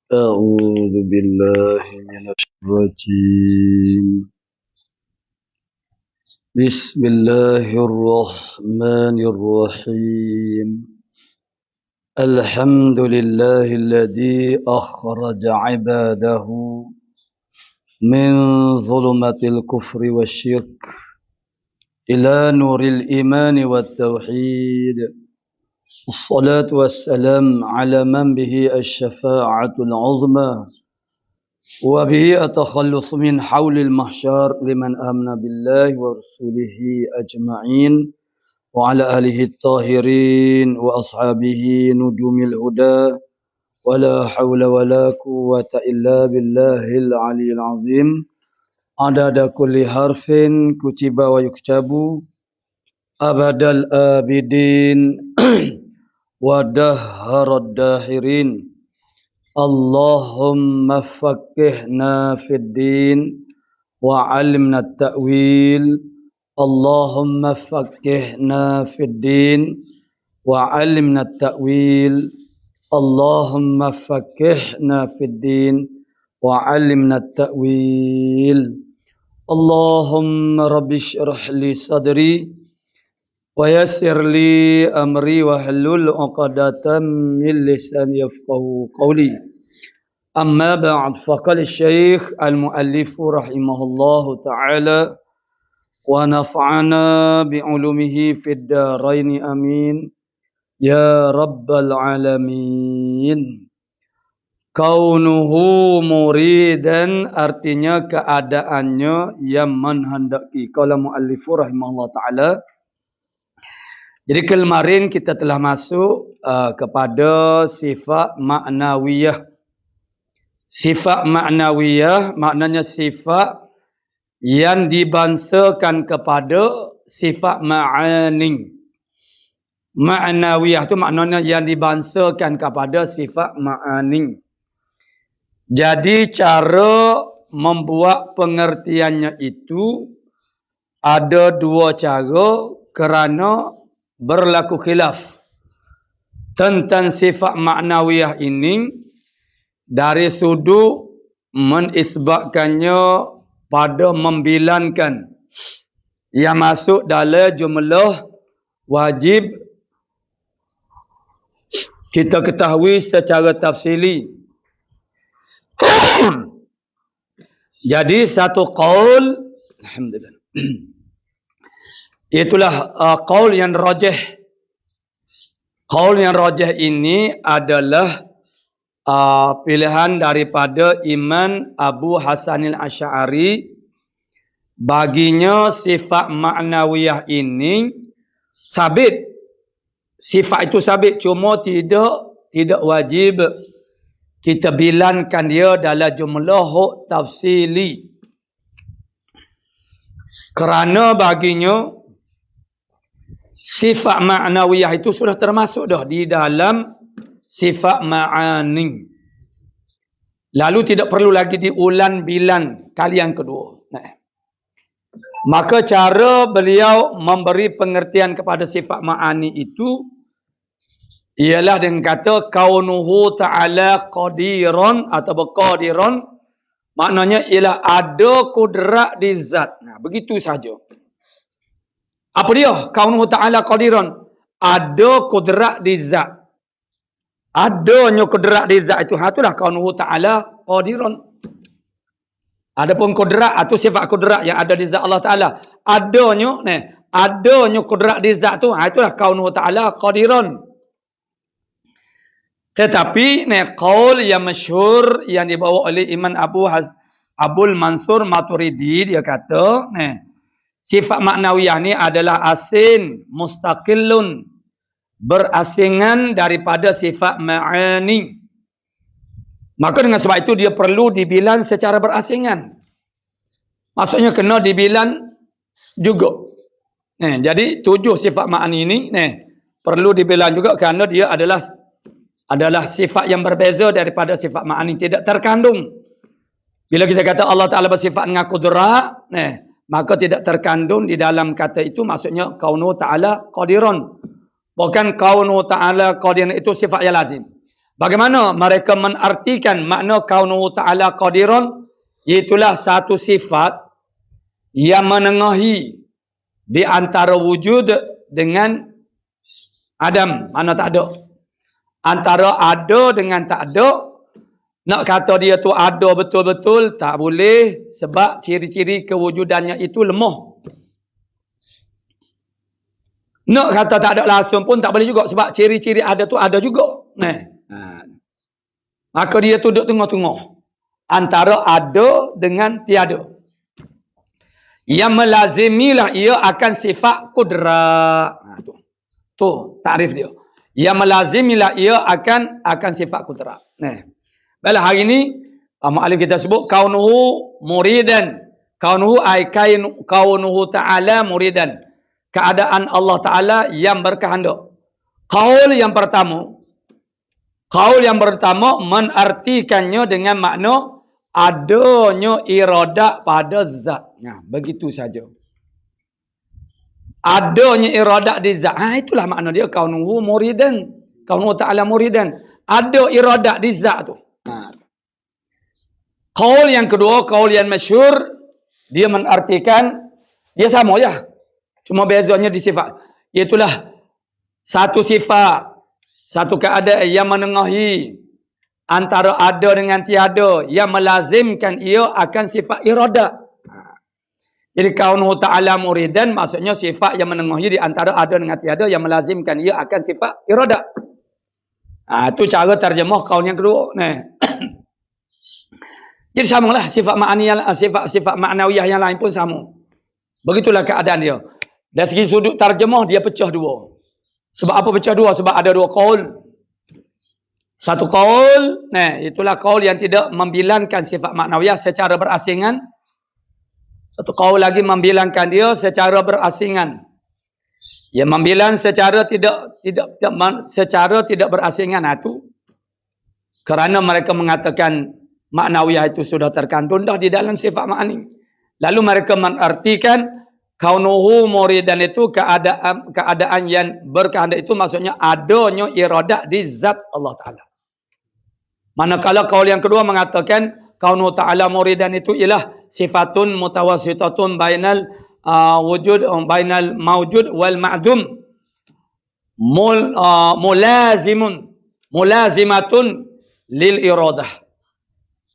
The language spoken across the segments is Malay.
أعوذ بالله من الرجيم. بسم الله الرحمن الرحيم. الحمد لله الذي أخرج عباده من ظلمة الكفر والشرك إلى نور الإيمان والتوحيد. الصلاة والسلام على من به الشفاعة العظمى وبه التخلص من حول المحشر لمن آمن بالله ورسوله أجمعين وعلى آله الطاهرين وأصحابه نجوم الهدى ولا حول ولا قوة إلا بالله العلي العظيم عدد كل حرف كتب ويكتب أبد الآبدين ودهر الداهرين. اللهم فقهنا في الدين وعلمنا التأويل. اللهم فقهنا في الدين وعلمنا التأويل. اللهم فقهنا في الدين وعلمنا التأويل. اللهم رب اشرح لي صدري ويسر لي أمري واحلل عقدة من لساني يفقهوا قولي. أما بعد فقال الشيخ المؤلف رحمه الله تعالى ونفعنا بعلومه في الدارين آمين يا رب العالمين. Kaunuhu muridan artinya keadaannya yang menghendaki. Qala muallifu rahimahullah taala. Jadi kemarin kita telah masuk kepada sifat ma'nawiyah. Sifat ma'nawiyah maknanya sifat yang dibangsakan kepada sifat ma'ani. Ma'nawiyah itu maknanya yang dibangsakan kepada sifat ma'ani. Jadi cara membuat pengertiannya itu ada dua cara kerana berlaku khilaf tentang sifat ma'nawiyah ini dari sudut menisbatkannya pada membilankan yang masuk dalam jumlah wajib kita ketahui secara tafsili. Jadi satu qaul, alhamdulillah, itulah qaul yang rajih. Qaul yang rajih ini adalah pilihan daripada Imam Abu Hasan al-Asy'ari. Baginya sifat ma'nawiyah ini sabit. Sifat itu sabit, cuma tidak wajib kita bilankan dia dalam jumlah tafsili. Kerana baginya sifat ma'nawiyah itu sudah termasuk dah di dalam sifat ma'ani. Lalu tidak perlu lagi diulang bilan kali yang kedua. Maka cara beliau memberi pengertian kepada sifat ma'ani itu ialah dengan kata kaunuhu ta'ala qadiran atau qadiran, maknanya ialah ada kudrat di zat. Nah, begitu saja. Apa dia? Kaunuhu ta'ala qadiran, ada kudrat di zat. Adanya kudrat di zat itu, itulah kaunuhu ta'ala qadiran. Adapun kudrat atau sifat kudrat yang ada di zat Allah Taala, adanya kudrat di zat tu, itulah kaunuhu ta'ala qadiran. Tetapi qaul yang masyhur yang dibawa oleh Imam Abul Mansur Maturidi, dia kata sifat maknawiyah ni adalah asin mustaqillun, berasingan daripada sifat ma'ani. Maka dengan sebab itu dia perlu dibilang secara berasingan. Maksudnya kena dibilang juga. Jadi tujuh sifat ma'ani ini perlu dibilang juga kerana dia adalah sifat yang berbeza daripada sifat ma'ani, tidak terkandung. Bila kita kata Allah Ta'ala bersifat dengan kudrat, maka tidak terkandung di dalam kata itu, maksudnya kaunuhu ta'ala qadiran. Bukan kaunuhu ta'ala qadiran itu sifat yang lazim. Bagaimana mereka menartikan makna kaunuhu ta'ala qadiran? Itulah satu sifat yang menengahi di antara wujud dengan Adam. Mana tak ada. Antara ada dengan tak ada. Nak kata dia tu ada betul-betul, tak boleh. Sebab ciri-ciri kewujudannya itu lemah. Nak kata tak ada langsung pun tak boleh juga. Sebab ciri-ciri ada tu ada juga. Maka dia tu duduk tengah-tengah. Antara ada dengan tiada. Yang melazimilah ia akan sifat kudrat. Tu takrif dia. Yang melazimilah ia akan sifat kudrat. Baiklah, hari ini mu'alif kita sebut kaunuhu muridan. Kaunuhu ay kaunuhu ta'ala muridan. Keadaan Allah Ta'ala yang berkehendak. Qaul yang pertama menartikannya dengan makna adanya iradah pada zat. Nah, begitu saja. Adanya iradah di zat. Itulah makna dia kaunuhu muridan. Kaunuhu Ta'ala muridan. Ada iradah di zat tu. Qaul yang kedua, qaul yang masyhur, dia menartikan dia sama je. Cuma bezanya di sifat. Itulah satu sifat, satu keadaan yang menengahi antara ada dengan tiada, yang melazimkan ia akan sifat iradah. Jadi kaunuhu ta'ala muridan maksudnya sifat yang menengahi di antara ada dengan tiada, yang melazimkan ia akan sifat iradah. Itu cara terjemah qaul yang kedua. Jadi samalah sifat maknawiyah yang lain pun sama. Begitulah keadaan dia. Dari segi sudut terjemah dia pecah dua. Sebab apa pecah dua? Sebab ada dua qaul. Satu qaul, itulah qaul yang tidak membilangkan sifat maknawiyah secara berasingan. Satu qaul lagi membilangkan dia secara berasingan. Yang membilang secara tidak berasingan itu kerana mereka mengatakan maknawiyah itu sudah terkandung dah di dalam sifat makni. Lalu mereka menartikan kaunuhu muridan itu keadaan yang berkehendak itu maksudnya adanya iradah di zat Allah Ta'ala. Manakala kaul yang kedua mengatakan kaunuhu ta'ala muridan itu ialah sifatun mutawassitatun bainal bainal mawjud wal ma'dum. Mulazimatun lil iradah.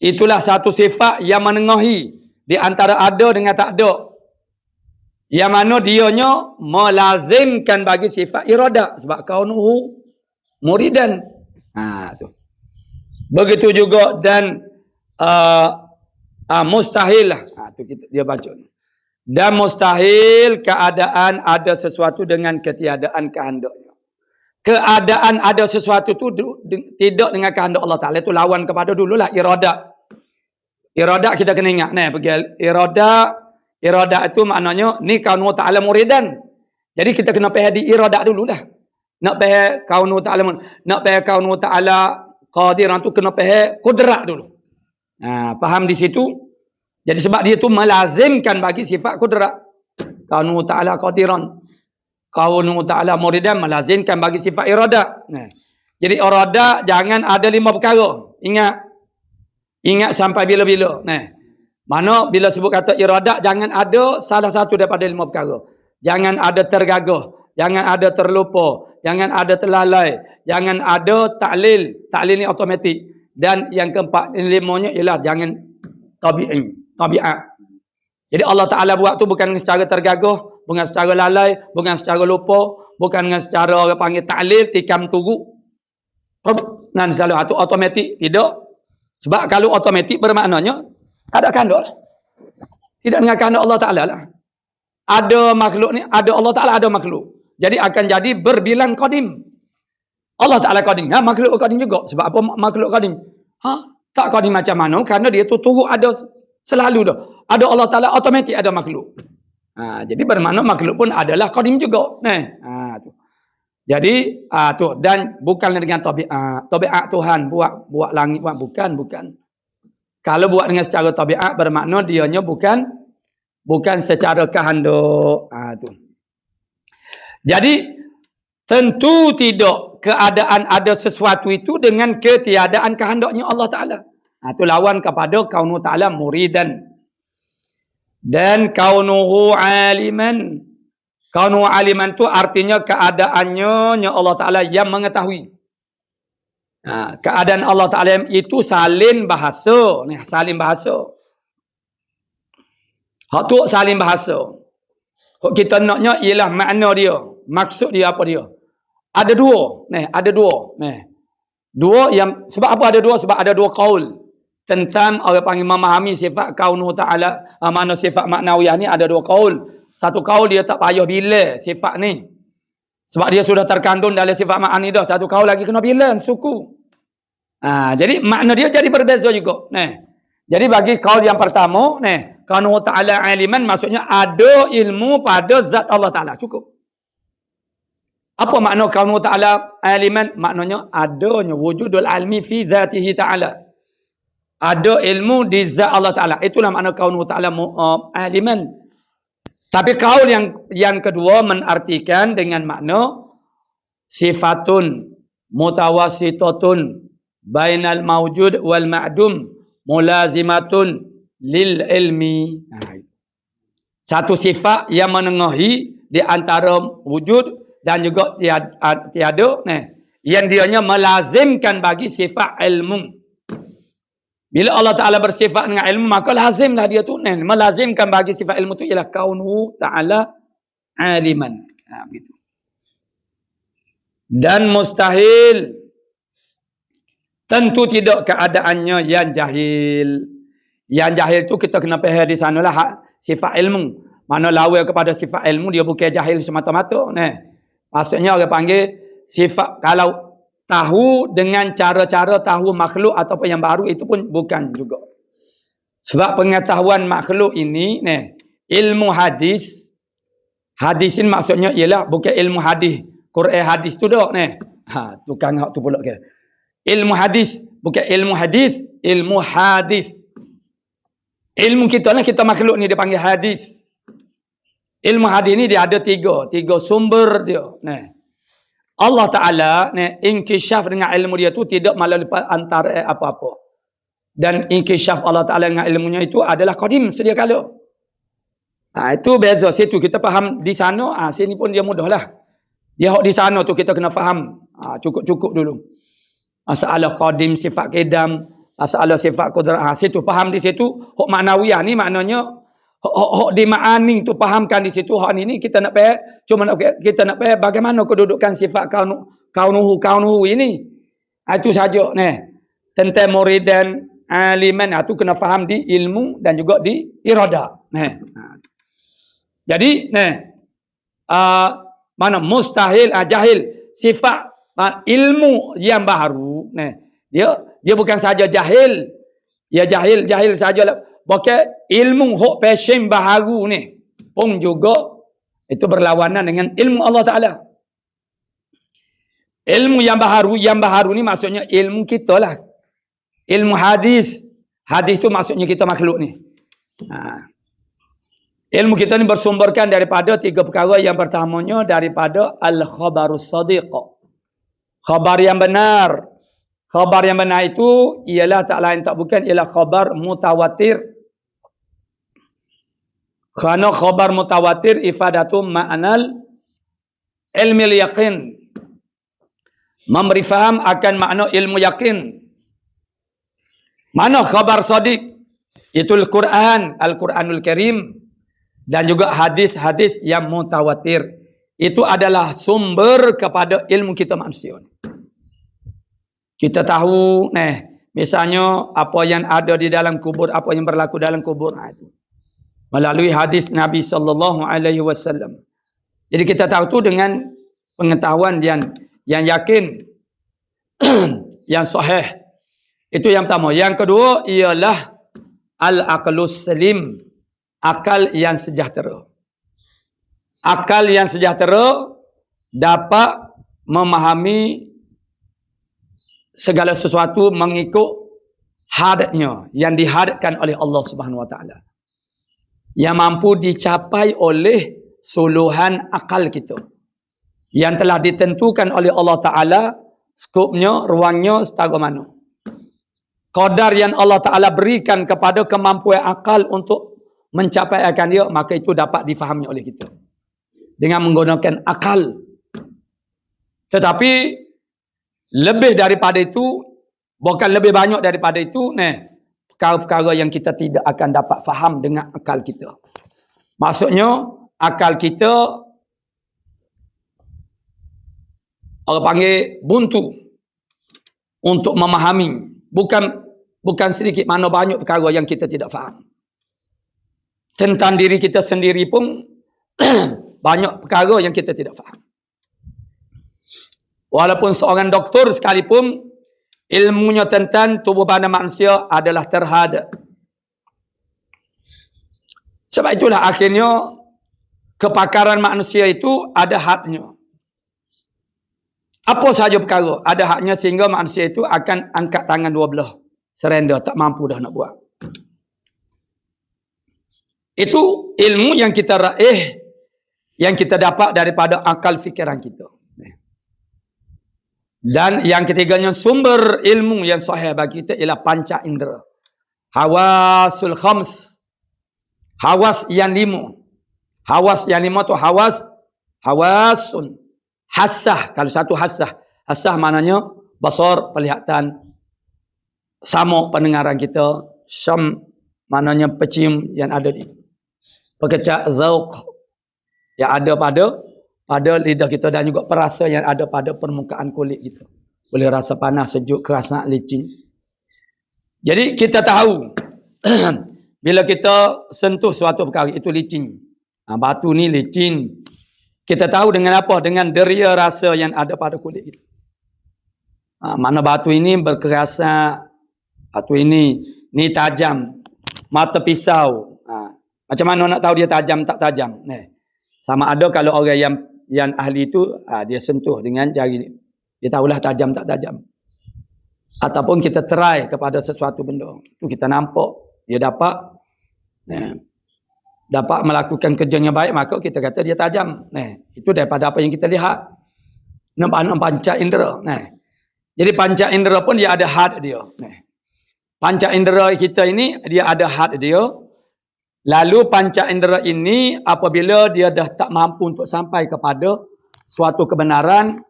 Itulah satu sifat yang menengahi di antara ada dengan tak ada. Yang mana dianya melazimkan bagi sifat iradah. Sebab kaunuhu muridan. Tu. Begitu juga dan mustahil lah. Tu dia baca. Dan mustahil keadaan ada sesuatu dengan ketiadaan kehendaknya. Keadaan ada sesuatu tu tidak dengan kehendak Allah Ta'ala. Itu lawan kepada dululah iradah. Iradah kita kena ingat. Iradah itu maknanya ni kaunuhu ta'ala muridan. Jadi kita kena faham di iradah dulu dah. Nak faham kaunuhu ta'ala qadiran tu kena faham kudrat dulu. Faham di situ. Jadi sebab dia tu melazimkan bagi sifat kudrat. Kaunuhu ta'ala qadiran. Kaunuhu ta'ala muridan melazimkan bagi sifat iradah. Jadi iradah jangan ada 5 perkara. Ingat sampai bila-bila. Mana bila sebut kata iradah jangan ada salah satu daripada 5 perkara. Jangan ada tergagah, jangan ada terlupa, jangan ada terlalai, jangan ada taklil. Taklil ni automatik. Dan yang keempat, limanya ialah jangan tabiat. Jadi Allah Ta'ala buat tu bukan secara tergagah, bukan secara lalai, bukan secara lupa, bukan dengan secara orang panggil taklil, tikam turu. Dan selalu itu automatik. Tidak. Sebab kalau automatik bermaknanya ada kehendak lah. Tidak dengan kehendak Allah Ta'ala lah. Ada makhluk ni, ada Allah Ta'ala, ada makhluk. Jadi akan jadi berbilang qadim. Allah Ta'ala qadim. Makhluk qadim juga. Sebab apa makhluk qadim? Tak qadim macam mana? Kerana dia tu turut ada selalu dah. Ada Allah Ta'ala, automatik ada makhluk. Jadi bermakna makhluk pun adalah qadim juga. Tu. Jadi tu dan bukan dengan tabiat Tuhan buat langit bukan. Kalau buat dengan secara tabiat bermakna dianya bukan secara kehendak. Tu. Jadi Tentu tidak keadaan ada sesuatu itu dengan ketiadaan kehendaknya Allah Ta'ala. Itu lawan kepada kaunuhu ta'ala muridan. Dan kaunuhu aliman. Kaunuhu aliman itu artinya keadaannya Allah Ta'ala yang mengetahui. Keadaan Allah Ta'ala itu salin bahasa. Salin bahasa. Hak tu salin bahasa. Hak kita naknya ialah makna dia. Maksud dia apa dia. Ada dua. Ada dua. Dua yang, sebab apa ada dua? Sebab ada dua qaul. Tentang orang panggil memahami sifat kaunuhu ta'ala, mana sifat maknawiyah ni ada dua qaul. Satu qaul dia tak payah bila sifat ni. Sebab dia sudah terkandung dalam sifat makni dah. Satu qaul lagi kena bila suku. Jadi makna dia jadi berbeza juga. Jadi bagi qaul yang pertama, kaunuhu ta'ala aliman maksudnya ada ilmu pada zat Allah Ta'ala. Cukup. Apa makna kaunuhu ta'ala aliman? Maknanya adanya wujudul almi fi zatihi ta'ala. Ada ilmu di zat Allah Ta'ala. Itulah makna kaunuhu ta'ala aliman. Tapi kaul yang kedua menartikan dengan makna sifatun mutawasitatun bainal mawjud wal ma'dum mulazimatun lil ilmi. Satu sifat yang menengahi di antara wujud dan juga tiada. Yang dianya melazimkan bagi sifat ilmu. Bila Allah Ta'ala bersifat dengan ilmu, maka lazimlah dia tu. Melazimkan bagi sifat ilmu tu ialah kaunuhu ta'ala aliman. Begitu. Dan mustahil. Tentu tidak keadaannya yang jahil. Yang jahil tu kita kena faham di sanalah sifat ilmu. Mana lawa kepada sifat ilmu, dia bukan jahil semata-mata. Maksudnya orang panggil sifat, kalau tahu dengan cara-cara tahu makhluk ataupun yang baru itu pun bukan juga. Sebab pengetahuan makhluk ini, ilmu hadis. Hadis ini maksudnya ialah bukan ilmu hadis. Quran hadis tu dah. Tukang hak tu pula ke. Ilmu hadis. Bukan ilmu hadis. Ilmu hadis. Ilmu kita lah, kita makhluk ni dia panggil hadis. Ilmu hadis ni dia ada tiga. Tiga sumber dia. Allah Ta'ala, inkishaf dengan ilmu dia tu tidak melalui antara apa-apa. Dan inkishaf Allah Ta'ala dengan ilmunya itu adalah qadim sedia kala. Itu beza. Situ kita faham di sana, sini pun dia mudah lah. Dia di sana tu kita kena faham. Cukup-cukup dulu. Masalah qadim, sifat kedam, masalah sifat kudrat. Situ faham di situ. Hak maknawiyah ni maknanya hak di ma'ani tu fahamkan di situ. Hak ni kita nak faham. Cuma kita nak faham bagaimana kedudukan sifat kaunuhu ini. Itu saja. Tentang muridan aliman. Itu kena faham di ilmu dan juga di irada. Jadi, mana mustahil, jahil. Sifat ilmu yang baru. Dia bukan saja jahil. Ya jahil sajalah. Bahkan ilmu hak passion baharu ni pun juga itu berlawanan dengan ilmu Allah Ta'ala. Ilmu yang baharu ni maksudnya ilmu kita lah. Ilmu hadis. Hadis tu maksudnya kita makhluk ni. Ilmu kita ni bersumberkan daripada tiga perkara. Yang pertamanya daripada al-khabarus sadiq. Khabar yang benar. Khabar yang benar itu ialah tak lain tak bukan ialah khabar mutawatir. Kerana khabar mutawatir ifadatu ma'anal ilmi yaqin. Memberi faham akan makna ilmu yakin. Mana khabar sadiq? Itu Al-Quran, Al-Quranul Karim. Dan juga hadis-hadis yang mutawatir. Itu adalah sumber kepada ilmu kita manusia. Kita tahu, misalnya apa yang ada di dalam kubur, apa yang berlaku dalam kubur. Itu melalui hadis Nabi SAW. Jadi kita tahu tu dengan pengetahuan yang yakin, yang sahih. Itu yang pertama. Yang kedua ialah al-aqlus salim, akal yang sejahtera. Akal yang sejahtera dapat memahami segala sesuatu mengikut hadnya yang dihadkan oleh Allah Subhanahu Wa Taala, yang mampu dicapai oleh suluhan akal kita. yang telah ditentukan oleh Allah Ta'ala, skopnya, ruangnya, setara mana. Qadar yang Allah Ta'ala berikan kepada kemampuan akal untuk mencapai akan dia, maka itu dapat difahami oleh kita. Dengan menggunakan akal. Tetapi, lebih daripada itu, bukan lebih banyak daripada itu, perkara-perkara yang kita tidak akan dapat faham dengan akal kita. Maksudnya, akal kita, orang panggil buntu untuk memahami. Bukan sedikit mana banyak perkara yang kita tidak faham. Tentang diri kita sendiri pun banyak perkara yang kita tidak faham. Walaupun seorang doktor sekalipun ilmunya tentang tubuh badan manusia adalah terhad. Sebab itulah akhirnya kepakaran manusia itu ada hadnya. Apa sahaja perkara ada haknya sehingga manusia itu akan angkat tangan dua belah. Surrender, tak mampu dah nak buat. Itu ilmu yang kita raih, yang kita dapat daripada akal fikiran kita. Dan yang ketiganya, sumber ilmu yang sahih bagi kita ialah panca indera. Hawasul khams. Hawas yang lima. Hawas yang lima tu hawasun. Hassah, kalau satu hassah. Hassah maknanya basar, penglihatan, sama pendengaran kita, syam maknanya pecium yang ada di pekecak, zauq yang ada pada lidah kita, dan juga perasa yang ada pada permukaan kulit kita. Boleh rasa panas, sejuk, keras, licin. Jadi kita tahu bila kita sentuh suatu perkara itu licin. Batu ni licin. Kita tahu dengan apa? Dengan deria rasa yang ada pada kulit kita. Mana batu ini berkerasa, batu ini tajam, mata pisau. Macam mana nak tahu dia tajam tak tajam? Sama ada kalau orang yang ahli itu, dia sentuh dengan jari, dia tahulah tajam tak tajam. Ataupun kita try kepada sesuatu benda, itu kita nampak dia dapat melakukan kerjanya baik, maka kita kata dia tajam. Itu daripada apa yang kita lihat. Nampak panca indera. Jadi panca indera pun dia ada had dia. Panca indera kita ini dia ada had dia. Lalu panca indera ini apabila dia dah tak mampu untuk sampai kepada suatu kebenaran,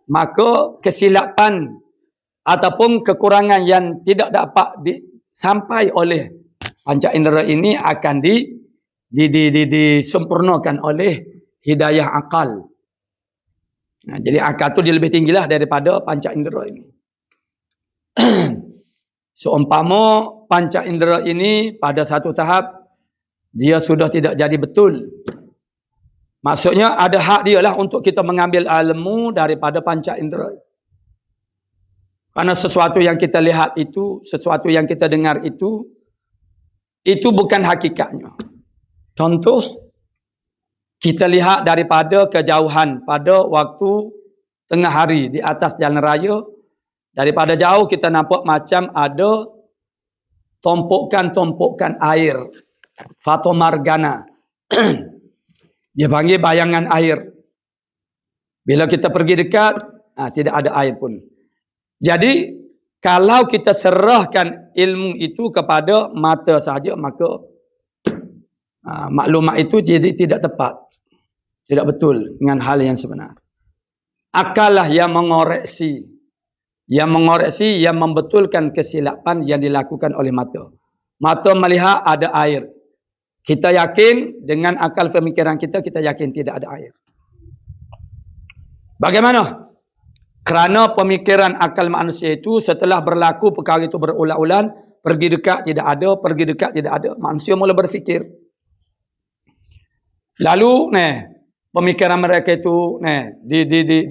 maka kesilapan ataupun kekurangan yang tidak dapat sampai oleh panca indera ini akan disempurnakan oleh hidayah akal. Jadi akal tu dia lebih tinggilah daripada panca indera ini. Seumpama panca indera ini pada satu tahap dia sudah tidak jadi betul. Maksudnya ada hak dia lah untuk kita mengambil ilmu daripada panca indera. Karena sesuatu yang kita lihat itu, sesuatu yang kita dengar itu bukan hakikatnya. Contoh, kita lihat daripada kejauhan pada waktu tengah hari di atas jalan raya. Daripada jauh kita nampak macam ada tumpukan air. Fatomargana. Dia panggil bayangan air. Bila kita pergi dekat, tidak ada air pun. Jadi, kalau kita serahkan ilmu itu kepada mata sahaja, maka maklumat itu jadi tidak tepat, tidak betul dengan hal yang sebenar. Akal lah yang mengoreksi, yang membetulkan kesilapan yang dilakukan oleh mata. Mata melihat ada air. Kita yakin dengan akal pemikiran kita yakin tidak ada air. Bagaimana? Kerana pemikiran akal manusia itu setelah berlaku perkara itu berulang-ulang, pergi dekat tidak ada, pergi dekat tidak ada, manusia mula berfikir. Lalu pemikiran mereka itu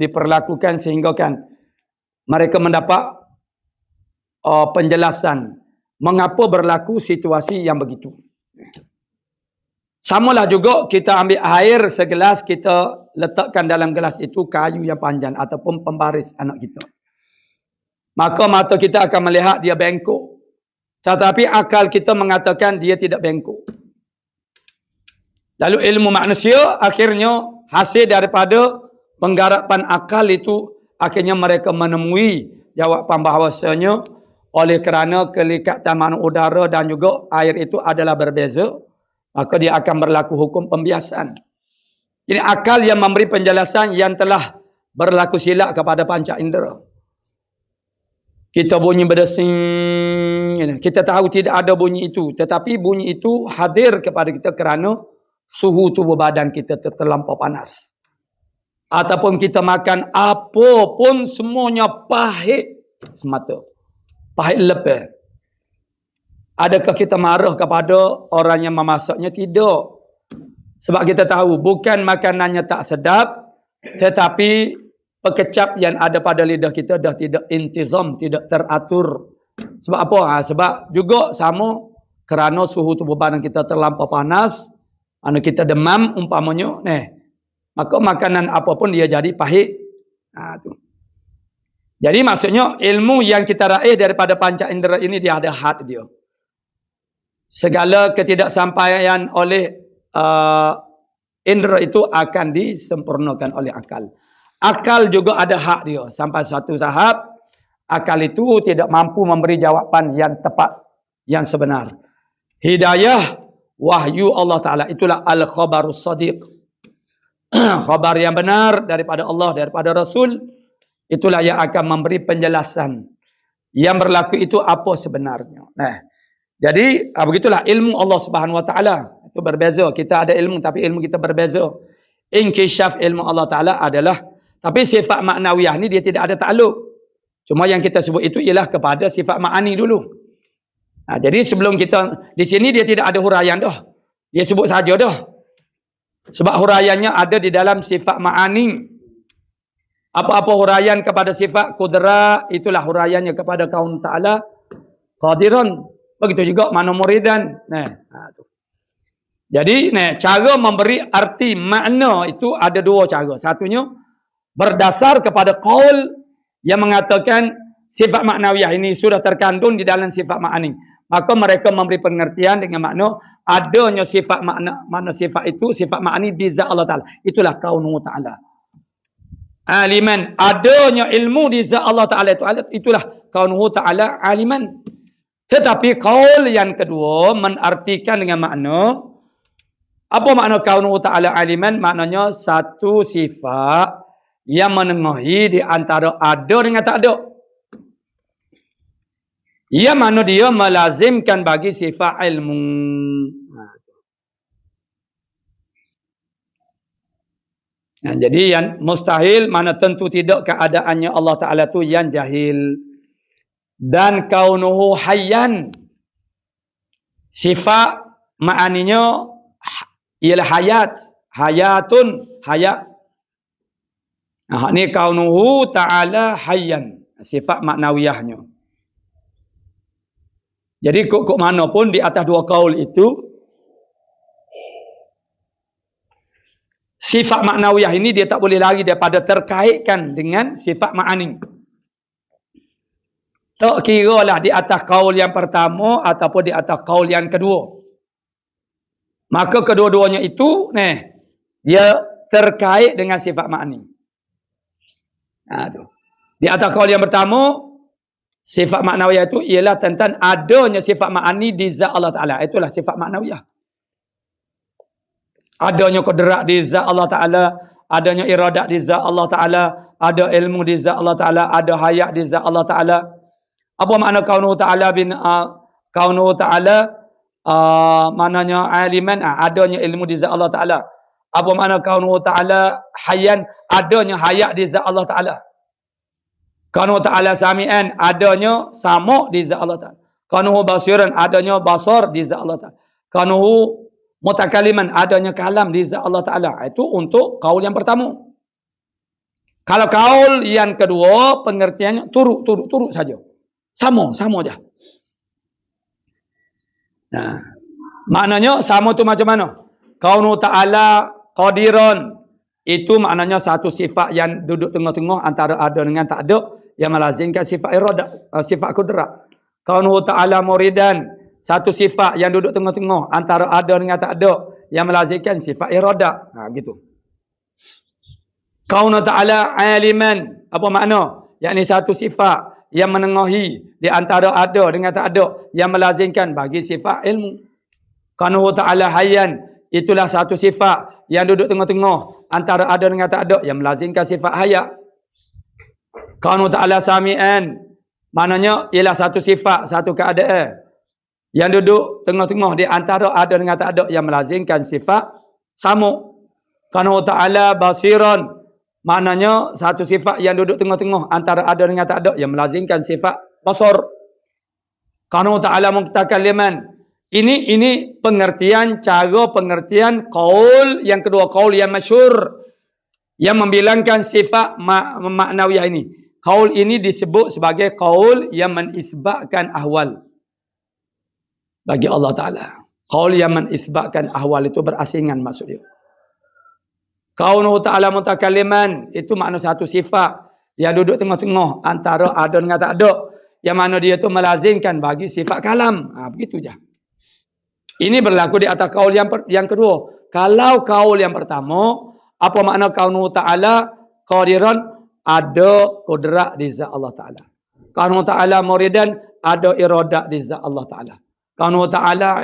diperlakukan sehingga kan mereka mendapat penjelasan mengapa berlaku situasi yang begitu. Samalah juga kita ambil air segelas, kita letakkan dalam gelas itu kayu yang panjang ataupun pembaris anak kita. Maka mata kita akan melihat dia bengkok. Tetapi akal kita mengatakan dia tidak bengkok. Lalu ilmu manusia akhirnya hasil daripada penggarapan akal itu akhirnya mereka menemui jawapan bahawasanya oleh kerana kelikatan manu udara dan juga air itu adalah berbeza, maka dia akan berlaku hukum pembiasan. Jadi akal yang memberi penjelasan yang telah berlaku silap kepada panca indera. Kita bunyi berdesing, kita tahu tidak ada bunyi itu, tetapi bunyi itu hadir kepada kita kerana suhu tubuh badan kita terlampau panas. Ataupun kita makan apa pun semuanya pahit semata. Pahit lepeh. Adakah kita marah kepada orang yang memasaknya? Tidak. Sebab kita tahu bukan makanannya tak sedap, tetapi pekecap yang ada pada lidah kita dah tidak intizam, tidak teratur. Sebab apa? Sebab juga sama kerana suhu tubuh badan kita terlampau panas, mana kita demam umpamanya, maka makanan apapun dia jadi pahit. Tu. Jadi maksudnya ilmu yang kita raih daripada panca indera ini dia ada had dia. Segala ketidaksampaian oleh indera itu akan disempurnakan oleh akal. Akal juga ada hak dia. Sampai suatu tahap, akal itu tidak mampu memberi jawapan yang tepat, yang sebenar. Hidayah, wahyu Allah Ta'ala. Itulah al-khabarus sadiq. Khabar yang benar daripada Allah, daripada Rasul. Itulah yang akan memberi penjelasan. Yang berlaku itu apa sebenarnya. Jadi, begitulah ilmu Allah Subhanahu Wa Ta'ala. Itu berbeza. Kita ada ilmu, tapi ilmu kita berbeza. Inkishaf ilmu Allah Ta'ala adalah, tapi sifat maknawiyah ni dia tidak ada takluk. Cuma yang kita sebut itu ialah kepada sifat ma'ani dulu. Jadi sebelum kita, di sini dia tidak ada huraian dah. Dia sebut saja dah. Sebab huraiannya ada di dalam sifat ma'ani. Apa-apa huraian kepada sifat kudra, itulah huraiannya kepada kaun ta'ala qadiran. Begitu juga mana muridan. Jadi cara memberi arti makna itu ada dua cara. Satunya berdasar kepada qaul yang mengatakan sifat maknawiyah ini sudah terkandung di dalam sifat ma'ani. Maka mereka memberi pengertian dengan makna adanya sifat makna sifat itu, sifat ma'ani di zat Allah Ta'ala. Itulah kaunuhu ta'ala. Aliman. Adanya ilmu di zat Allah Ta'ala itulah kaunuhu ta'ala aliman. Tetapi qaul yang kedua menartikan dengan makna, apa makna kaunuhu ta'ala aliman? Maknanya satu sifat yang menengahi di antara ada dengan tak ada. Yang mana dia melazimkan bagi sifat ilmu. Jadi yang mustahil, mana tentu tidak keadaannya Allah Ta'ala tu yang jahil. Dan kaunuhu hayyan. Sifat ma'aninya ialah hayat. Hayatun. Hayat. Ini kaunuhu ta'ala hayyan. Sifat maknawiyahnya. Jadi kok mana pun di atas dua kaul itu, sifat maknawiyah ini dia tak boleh lari daripada terkaitkan dengan sifat ma'ani. Tak kira lah di atas kaul yang pertama ataupun di atas kaul yang kedua. Maka kedua-duanya itu, dia terkait dengan sifat ma'ani. Di atas kaul yang pertama, sifat maknawiyah itu ialah tentang adanya sifat ma'ani di zat Allah Ta'ala. Itulah sifat maknawiyah. Adanya qudrat di zat Allah Ta'ala, adanya iradat di zat Allah Ta'ala, ada ilmu di zat Allah Ta'ala, ada hayat di zat Allah Ta'ala. Apa makna kaunuhu ta'ala kaunuhu ta'ala maknanya aliman, adanya ilmu di zat Allah Ta'ala. Apa makna kaunuhu ta'ala hayyan, adanya hayat di zat Allah Ta'ala. Kaunuhu ta'ala sami'an, adanya sama' di zat Allah Ta'ala. Kaunuhu basiran, adanya basar di zat Allah Ta'ala. Kaunuhu mutakaliman, adanya kalam di zat Allah Ta'ala. Itu untuk kaul yang pertama. Kalau kaul yang kedua, pengertiannya turut saja. Sama saja. Maknanya sama tu macam mana? Kaunuhu ta'ala qadiran, itu maknanya satu sifat yang duduk tengah-tengah antara ada dengan tak ada, yang melazimkan sifat iradah, sifat kudrat. Kaunuhu ta'ala muridan, satu sifat yang duduk tengah-tengah antara ada dengan tak ada, yang melazimkan sifat iradah. Gitu. Kaunu ta'ala aliman. Apa makna? Yakni satu sifat yang menengahi di antara ada dengan tak ada, yang melazimkan bagi sifat ilmu. Kaunu ta'ala hayyan. Itulah satu sifat yang duduk tengah-tengah antara ada dengan tak ada, yang melazimkan sifat hayat. Kaunu ta'ala sami'an. Maknanya ialah satu sifat, satu keadaan yang duduk tengah-tengah di antara ada dengan tak ada, yang melazimkan sifat sama. Kaunu ta'ala basiran. Maknanya satu sifat yang duduk tengah-tengah antara ada dengan tak ada, yang melazimkan sifat basar. Kaunu ta'ala mutakalliman. Ini pengertian, cara pengertian qaul yang kedua, qaul yang masyhur yang membilangkan sifat maknawiyah ini. Qaul ini disebut sebagai qaul yang menisbatkan ahwal bagi Allah Ta'ala. Qaul yang menisbatkan ahwal itu berasingan maksudnya. Kaunuhu ta'ala mutakalliman, itu makna satu sifat yang duduk tengah-tengah antara ada dengan tak ada, yang mana dia itu melazimkan bagi sifat kalam. Begitu je. Ini berlaku di atas kaul yang kedua. Kalau kaul yang pertama, apa makna kaunuhu ta'ala qadiran? Ada kudrat di zat Allah Ta'ala. Kaunuhu ta'ala muridan, ada iradat di zat Allah Ta'ala. Kaunuhu ta'ala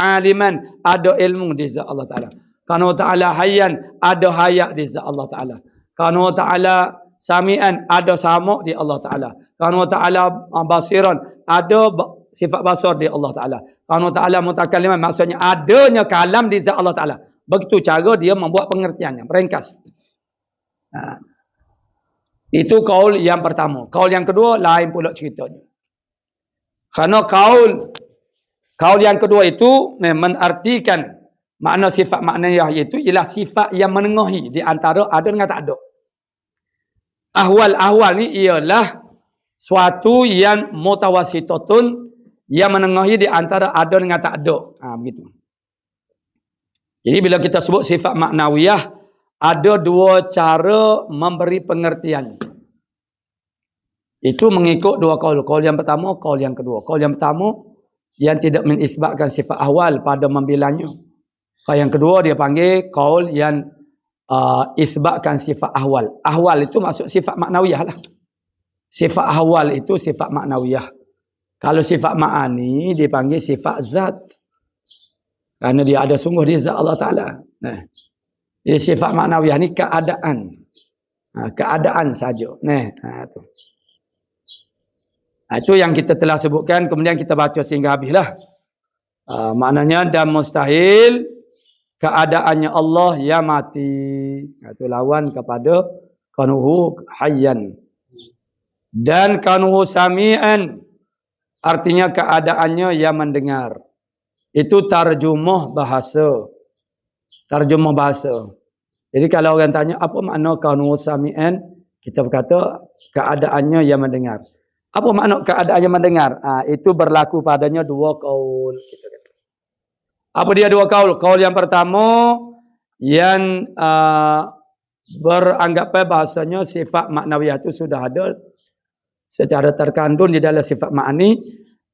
aliman, ada ilmu di zat Allah Ta'ala. Kaunuhu ta'ala hayyan, ada hayat di zat Allah Ta'ala. Kaunuhu ta'ala sami'an, ada sama' di Allah Ta'ala. Kaunuhu ta'ala basiran, ada sifat basar di Allah Ta'ala. Kaunuhu ta'ala mutakalliman, maksudnya adanya kalam di zat Allah Ta'ala. Begitu cara dia membuat pengertiannya, meringkas. Itu kaul yang pertama. Kaul yang kedua, lain pula ceritanya. Kerana kaul yang kedua itu menartikan makna sifat maknanya, iaitu ialah sifat yang menengahi di antara ada dengan tak ada. Ahwal ni ialah suatu yang mutawasitatun, yang menengahi di antara ada dengan tak ada. Begitu. Jadi bila kita sebut sifat maknawiyah, ada dua cara memberi pengertian. Itu mengikut dua kaul. Kaul yang pertama, kaul yang kedua. Kaul yang pertama yang tidak menisbatkan sifat ahwal pada membilangnya. Kaul yang kedua dia panggil kaul yang isbatkan sifat ahwal. Ahwal itu maksud sifat maknawiyah lah. Sifat ahwal itu sifat maknawiyah. Kalau sifat ma'ani dipanggil sifat zat. Kerana dia ada sungguh di zat Allah Ta'ala. Jadi sifat maknawiyah ni keadaan. Keadaan saja. Itu yang kita telah sebutkan. Kemudian kita baca sehingga habislah. Maknanya dan mustahil keadaannya Allah yang mati. Itu lawan kepada kanuhu hayyan. Dan kanuhu sami'an, artinya keadaannya yang mendengar. Itu tarjumah bahasa. Tarjumah bahasa. Jadi kalau orang tanya apa makna kanuhu sami'an, kita berkata keadaannya yang mendengar. Apa makna keadaan yang mendengar? Itu berlaku padanya dua kaul. Apa dia dua kaul? Kaul yang pertama yang beranggapan bahasanya sifat maknawiyah itu sudah ada secara terkandung di dalam sifat ma'ani,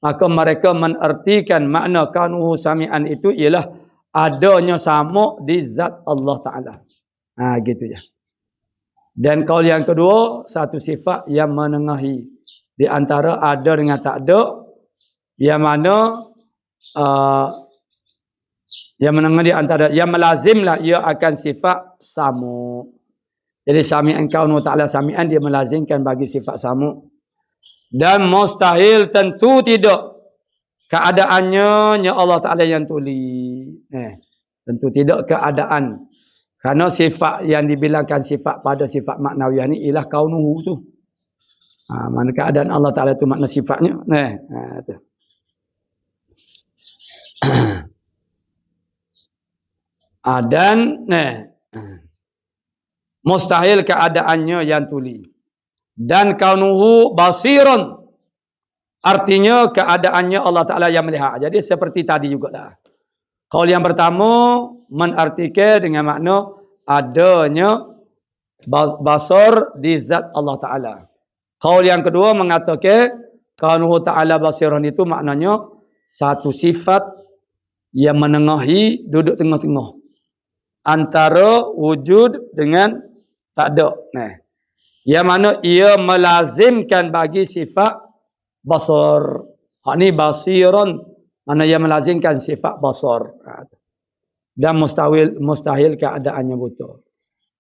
maka mereka menartikan makna kanuhu sami'an itu ialah adanya sama di zat Allah Ta'ala. Gitu ya. Dan kaul yang kedua, satu sifat yang menengahi di antara ada dengan tak ada, yang mana yang menengah di antara, yang melazimlah ia akan sifat sama. Jadi sami'an kaunu ta'ala sami'an, dia melazimkan bagi sifat sama. Dan mustahil tentu tidak keadaannya Allah Ta'ala yang tuli. Tentu tidak keadaan. Kerana sifat yang dibilangkan sifat pada sifat maknawiyah ni ialah kaunuhu tu. Mana keadaan Allah Ta'ala itu makna sifatnya. Tu. Dan mustahil keadaannya yang tuli. Dan kaunuhu basiran, artinya keadaannya Allah Ta'ala yang melihat. Jadi seperti tadi juga lah. Kaul yang pertama menartikan dengan makna adanya basar di zat Allah Ta'ala. Kaul yang kedua mengatakan kaunuhu ta'ala basiran itu maknanya satu sifat yang menengahi, duduk tengah-tengah antara wujud dengan Tak ada. Nah. Yang mana ia melazimkan bagi sifat basar. Hak ni basiran. Mana ia melazimkan sifat basar. Dan mustahil keadaannya betul.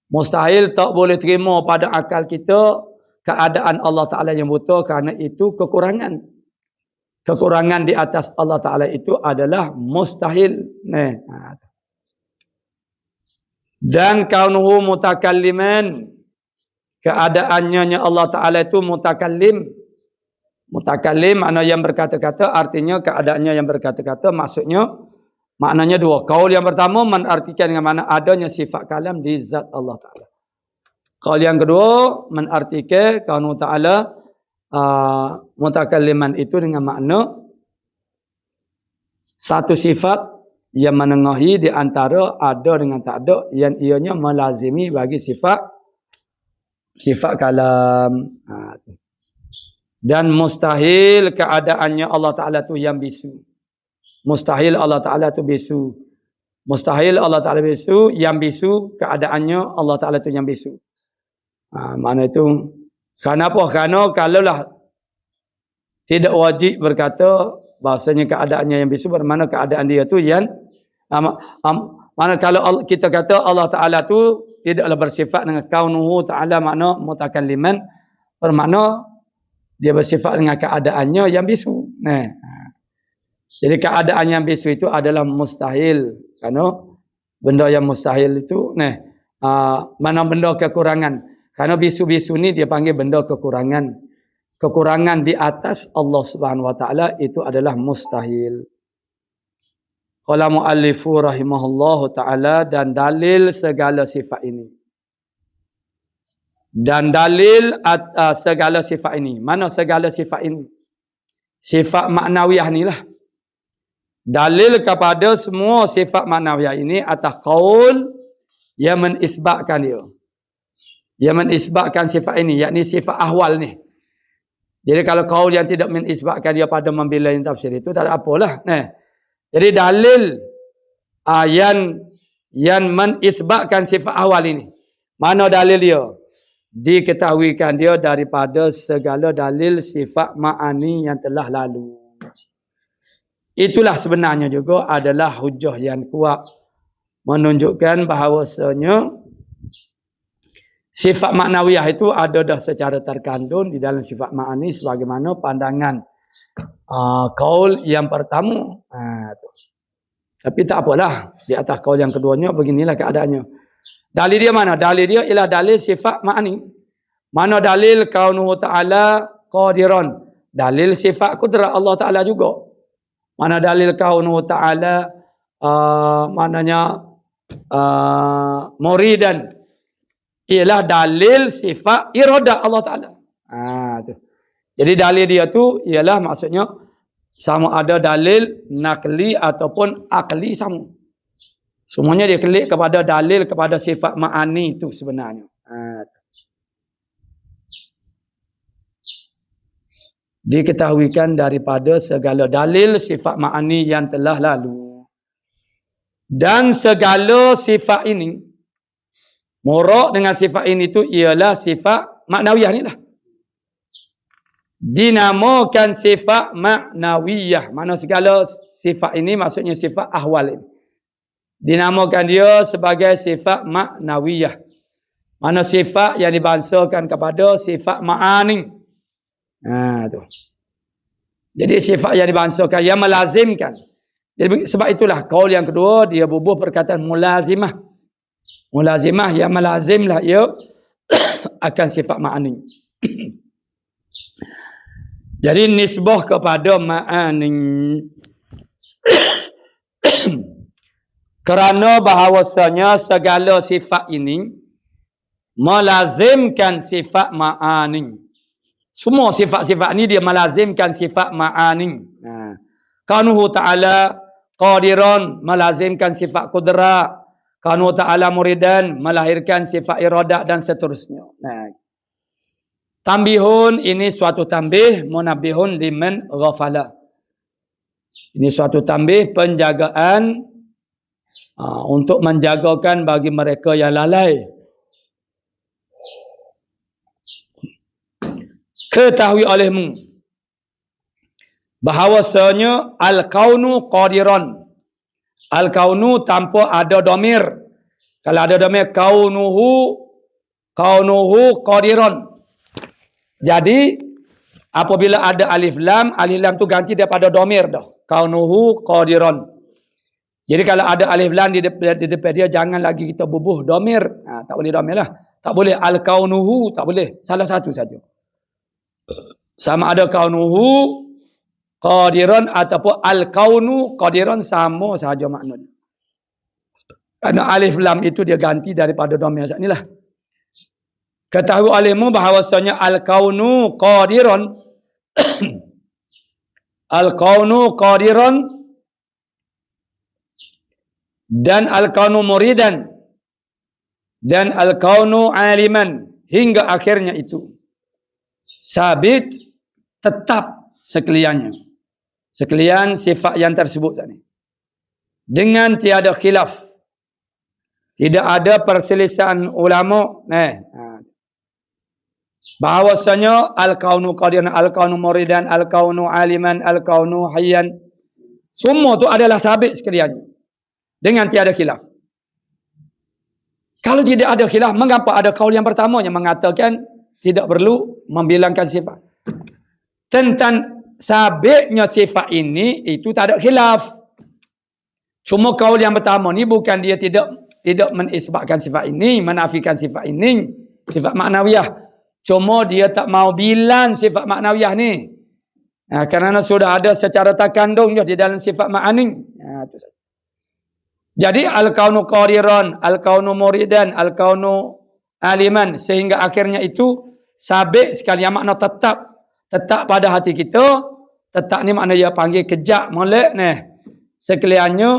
Mustahil tak boleh terima pada akal kita keadaan Allah Ta'ala yang betul kerana itu kekurangan. Kekurangan di atas Allah Ta'ala itu adalah mustahil. Dan kaunuhu mutakalliman. Keadaannya Allah Ta'ala itu mutakallim. Mutakallim makna yang berkata-kata, artinya keadaannya yang berkata-kata, maknanya dua. Qaul yang pertama menartikan dengan mana adanya sifat kalam di zat Allah Ta'ala. Qaul yang kedua menartikan kaunuhu Ta'ala mutakalliman itu dengan makna satu sifat yang menengahi di antara ada dengan tak ada, yang ianya melazimi bagi sifat kalam. Dan mustahil keadaannya Allah Ta'ala tu yang bisu. Mustahil Allah Ta'ala tu bisu. Mustahil Allah Ta'ala bisu. Yang bisu keadaannya Allah Ta'ala tu yang bisu. Mana itu? Kenapa? Kerana kalaulah tidak wajib berkata bahasanya keadaannya yang bisu, bermakna keadaan dia tu yang mana kalau kita kata Allah Ta'ala tu tidaklah bersifat dengan kaunuhu Ta'ala makna mutakalliman, bermakna dia bersifat dengan keadaannya yang bisu. Jadi keadaan yang bisu itu adalah mustahil. Kerana benda yang mustahil itu mana benda kekurangan. Kerana bisu-bisu ni dia panggil benda kekurangan. Kekurangan di atas Allah Subhanahu Wa Ta'ala itu adalah mustahil. Qala muallifu rahimahullahu ta'ala, dan dalil segala sifat ini. Dan dalil segala sifat ini. Mana segala sifat ini? Sifat maknawiyah ni lah. Dalil kepada semua sifat maknawiyah ini atas qaul yang menisbatkan dia. Yang menisbatkan sifat ini, yakni sifat ahwal ni. Jadi kalau qaul yang tidak menisbatkan dia pada membela tafsir itu tak ada apalah. Jadi dalil yang menisbatkan sifat ahwal ini. Mana dalil dia? Diketahuikan dia daripada segala dalil sifat ma'ani yang telah lalu. Itulah sebenarnya juga adalah hujah yang kuat menunjukkan bahawasanya sifat maknawiyah itu ada dah secara terkandung di dalam sifat ma'ani sebagaimana pandangan qaul yang pertama. Tapi tak apalah, di atas qaul yang keduanya beginilah keadaannya. Dalil dia mana? Dalil dia ialah dalil sifat ma'ani. Mana dalil kaunuhu ta'ala qadiran? Dalil sifat kudrat Allah Ta'ala juga. Mana dalil kaunuhu ta'ala muridan? Ialah dalil sifat iradah Allah Ta'ala. Tu. Jadi dalil dia tu ialah maksudnya sama ada dalil nakli ataupun akli sama. Semuanya dia klik kepada dalil kepada sifat ma'ani itu sebenarnya. Diketahuikan daripada segala dalil sifat ma'ani yang telah lalu. Dan segala sifat ini, murak dengan sifat ini tu ialah sifat maknawiyah ni lah. Dinamakan sifat maknawiyah. Mana segala sifat ini maksudnya sifat ahwal ini. Dinamakan dia sebagai sifat maknawiyah. Mana sifat yang dibangsakan kepada sifat ma'ani. Tu. Jadi sifat yang dibangsakan, yang melazimkan. Jadi, sebab itulah qaul yang kedua dia bubuh perkataan mulazimah. Mulazimah yang melazimlah ia akan sifat ma'ani. Jadi nisbah kepada ma'ani. Kerana bahawasanya segala sifat ini melazimkan sifat ma'ani. Semua sifat-sifat ini dia melazimkan sifat ma'ani. Kaunuhu ta'ala qadiran melazimkan sifat qudrat. Kaunuhu ta'ala muridan melahirkan sifat iradah dan seterusnya. Tambihun, ini suatu tambih munabihun liman ghafala. Ini suatu tambih penjagaan untuk menjagakan bagi mereka yang lalai. ketahui olehmu bahawasanya al-kaunu qadiran. Al-kaunu tanpa ada domir. Kalau ada domir kaunuhu qadiran. Jadi apabila ada alif lam tu ganti daripada domir dah. Kaunuhu qadiran. Jadi kalau ada alif lam di depan dia, jangan lagi kita bubuh domir. Tak boleh domir lah. Tak boleh al-kaunuhu, tak boleh. Salah satu saja. Sama ada kaunuhu qadiran ataupun al-kaunu qadiran, sama saja maknanya. Kerana alif lam itu dia ganti daripada domir saat inilah. Ketahui olehmu bahawasanya al-kaunu qadiran al-kaunu qadiran dan al-kaunu muridan dan al-kaunu aliman hingga akhirnya itu sabit, tetap sekaliannya. Sekalian sifat yang tersebut tadi. Dengan tiada khilaf. Tidak ada perselisihan ulama. Bahawasanya al-kaunu qadiran, al-kaunu muridan, al-kaunu aliman, al-kaunu hayyan. Semua itu adalah sabit sekaliannya. Dengan tiada khilaf. Kalau tidak ada khilaf, mengapa ada kaul yang pertama yang mengatakan tidak perlu membilangkan sifat? Tentang sabitnya sifat ini, itu tak ada khilaf. Cuma kaul yang pertama ni bukan dia tidak menisbatkan sifat ini, menafikan sifat ini, sifat maknawiyah. Cuma dia tak mau bilang sifat maknawiyah ni. Kerana sudah ada secara takandung di dalam sifat ma'ani. Jadi al-kaunu qadiran, al-kaunu muridan, al-kaunu aliman, sehingga akhirnya itu sabit sekali, yang makna tetap pada hati kita. Tetap ni makna dia panggil kejak molek ni. Sekaliannya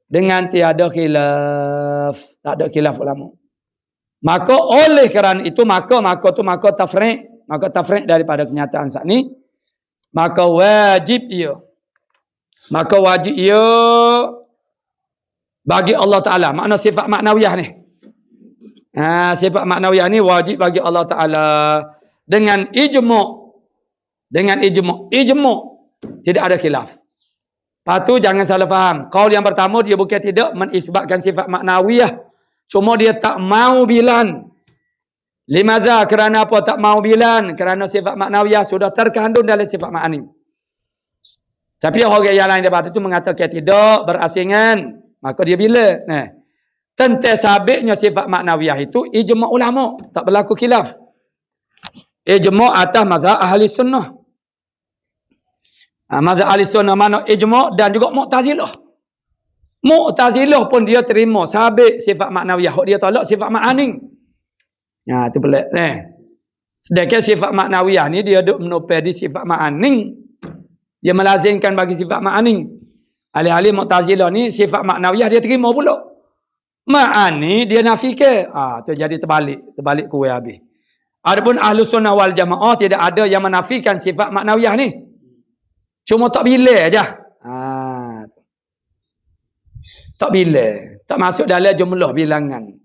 dengan tiada khilaf. Tak ada khilaf ulama. Maka oleh kerana itu maka tafriq daripada kenyataan saat ni. Maka wajib ia bagi Allah Ta'ala. Makna sifat maknawiyah ni. Sifat maknawiyah ni wajib bagi Allah Ta'ala. Dengan ijma'. Tidak ada khilaf. Lepas tu jangan salah faham. Qaul yang pertama dia bukan tidak menisbatkan sifat maknawiyah. Cuma dia tak mau bilan. Limadha? Kerana apa tak mau bilan? Kerana sifat maknawiyah sudah terkandung dalam sifat ma'ani. Tapi orang yang lain daripada itu mengatakan tidak, berasingan. Maka dia bila? Tentang sabitnya sifat maknawiyah itu ijma' ulama. Tak berlaku khilaf. Ijma' atas mazhab ahli sunnah. Mazhab ahli sunnah mana ijma' dan juga Mu'tazilah. Mu'tazilah pun dia terima sabit sifat maknawiyah. Dia tolak sifat ma'ani. Itu pelik. Sedangkan sifat maknawiyah ni dia duk menopel di sifat ma'ani. Dia melazimkan bagi sifat ma'ani. Ahli-ahli Mu'tazilah ni sifat maknawiyah dia terima pula. Ma'ani dia nafikan. Tu jadi terbalik kuih habis. Adapun ahlu sunnah wal jamaah tidak ada yang menafikan sifat maknawiyah ni. Cuma tak bila aja. Tak bila. Tak masuk dalam jumlah bilangan.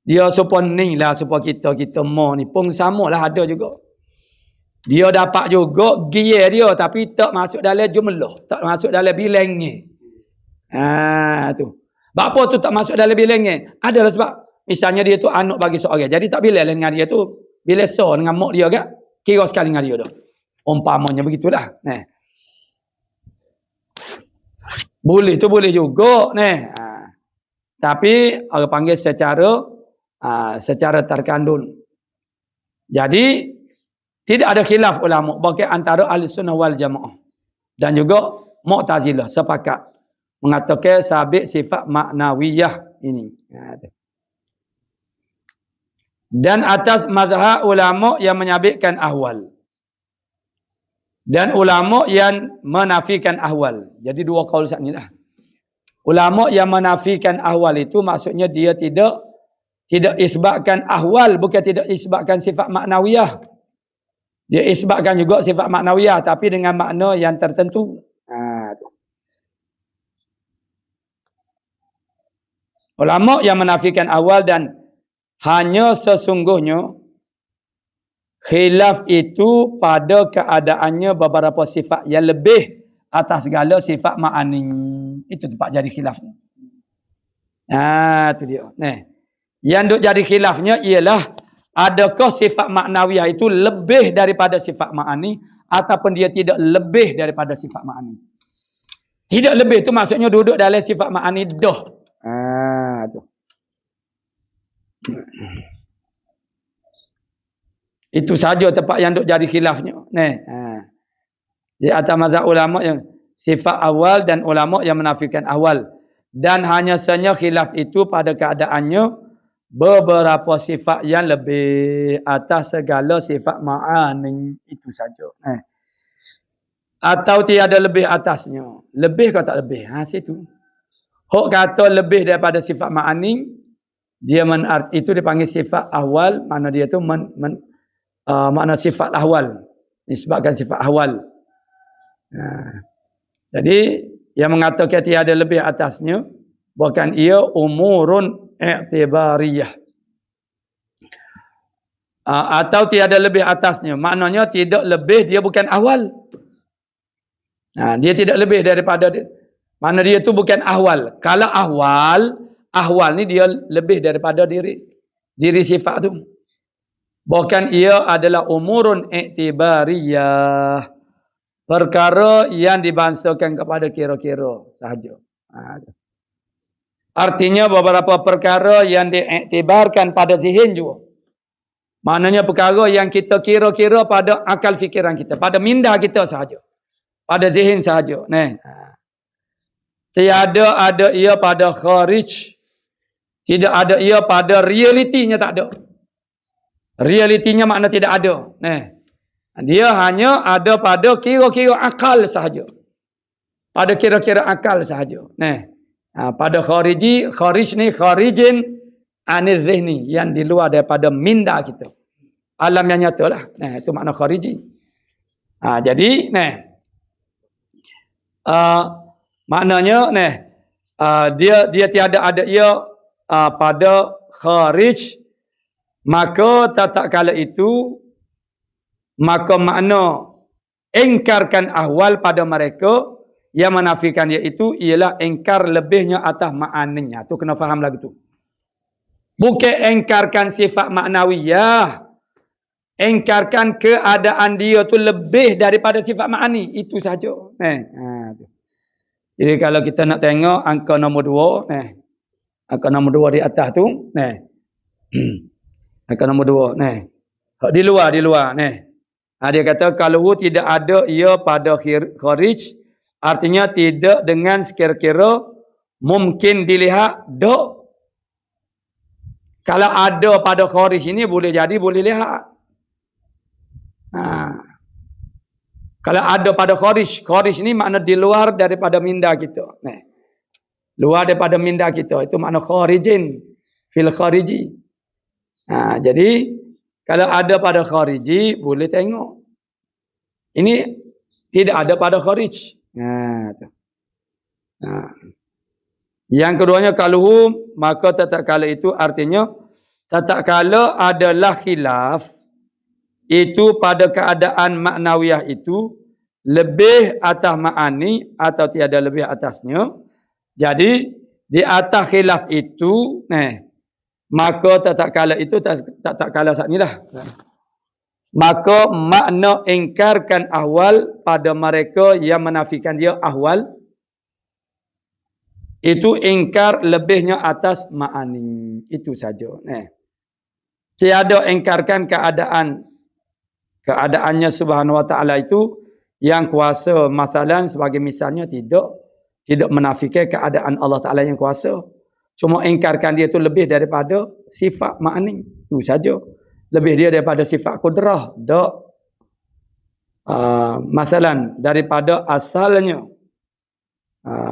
Dia supaya ni lah, supaya kita mau ni pun sama lah, ada juga. Dia dapat juga gear dia tapi tak masuk dalam jumlah, tak masuk dalam bilangnya. Tu. Sebab apa tu tak masuk dalam bilangnya? Adalah sebab misalnya dia tu anak bagi seorang. Jadi tak bila dengan dia tu, bila so dengan mak dia kan, kira sekali dengan dia dah. Umpamanya begitulah. Boleh tu boleh juga tapi orang panggil secara terkandung. Jadi tidak ada khilaf ulama bagi antara ahli sunnah wal jamaah dan juga Mu'tazilah sepakat mengatakan sabit sifat maknawiyah ini. Dan atas mazhab ulama yang menyabitkan ahwal dan ulama yang menafikan ahwal. Jadi dua kaul saat inilah. Ulama yang menafikan ahwal itu maksudnya dia tidak isbatkan ahwal, bukan tidak isbatkan sifat maknawiyah. Dia isbatkan juga sifat maknawiyah tapi dengan makna yang tertentu. Ulama yang menafikan awal dan hanya sesungguhnya Khilaf itu pada keadaannya beberapa sifat yang lebih atas segala sifat ma'ani. Itu tempat jadi khilafnya. Itu dia. Yang duk jadi khilafnya ialah adakah sifat maknawiyah itu lebih daripada sifat ma'ani ataupun dia tidak lebih daripada sifat ma'ani. Tidak lebih itu maksudnya duduk dalam sifat ma'ani dah. Tu. Itu saja tempat yang duk jadi khilafnya. Di atas mazhab ulama yang sifat awal dan ulama yang menafikan awal. Dan hanya saja khilaf itu pada keadaannya beberapa sifat yang lebih atas segala sifat ma'ani. Itu saja. Atau tiada lebih atasnya. Lebih atau tak lebih? Situ. Hok kata lebih daripada sifat ma'ani, dia itu dipanggil sifat awal, mana dia tu makna sifat awal. Disebabkan sifat awal. Jadi yang mengatakan tiada lebih atasnya bukan ia umurun i'tibariyah. Atau tiada lebih atasnya, maknanya tidak lebih, dia bukan awal. Dia tidak lebih daripada dia. Mana dia tu bukan awal. Kalau awal ni dia lebih daripada diri sifat tu. Bukan ia adalah umurun i'tibariyah. Perkara yang dibangsakan kepada kira-kira sahaja. Artinya beberapa perkara yang diiktibarkan pada zihin juga. Maknanya perkara yang kita kira-kira pada akal fikiran kita. Pada minda kita sahaja. Pada zihin sahaja. Tiada ada ia pada kharij. Tidak ada ia pada realitinya, tak ada. Realitinya makna tidak ada. Dia hanya ada pada kira-kira akal sahaja. Pada kira-kira akal sahaja. Pada kharij ni kharijin anil zihni, yang di luar daripada minda kita. Alam yang nyata lah. Itu makna khariji. Jadi maknanya dia tiada ada ia pada kharij, maka tak kala itu maka makna ingkarkan ahwal pada mereka yang menafikan iaitu ialah ingkar lebihnya atas ma'aninya. Tu kena faham lagi tu. Bukan ingkarkan sifat maknawiyah. Ingkarkan keadaan dia tu lebih daripada sifat ma'ani. Itu saja. Jadi kalau kita nak tengok angka nombor 2, angka nombor 2 di atas tu, angka nombor 2, di luar, dia kata kalau tidak ada ia pada kharij, artinya tidak dengan sekira-kira mungkin dilihat dok. Kalau ada pada kharij ini boleh jadi boleh lihat. Kalau ada pada kharij ni makna di luar daripada minda kita. Luar daripada minda kita, itu makna kharijin fil khariji. Jadi kalau ada pada khariji boleh tengok. Ini tidak ada pada kharij. Yang keduanya kalau maka tatkala itu artinya tatkala adalah khilaf itu pada keadaan maknawiyah itu lebih atas ma'ani atau tiada lebih atasnya. Jadi di atas khilaf itu maka tatkala itu tatkala saat inilah. Maka makna ingkarkan ahwal pada mereka yang menafikan dia ahwal itu ingkar lebihnya atas ma'ani. Itu saja. Tiada ingkarkan keadaannya subhanahu wa ta'ala itu yang kuasa. Masalan sebagai misalnya tidak menafikan keadaan Allah Ta'ala yang kuasa. Cuma ingkarkan dia itu lebih daripada sifat ma'ani. Itu saja. Lebih dia daripada sifat kudrah. Masalan daripada asalnya.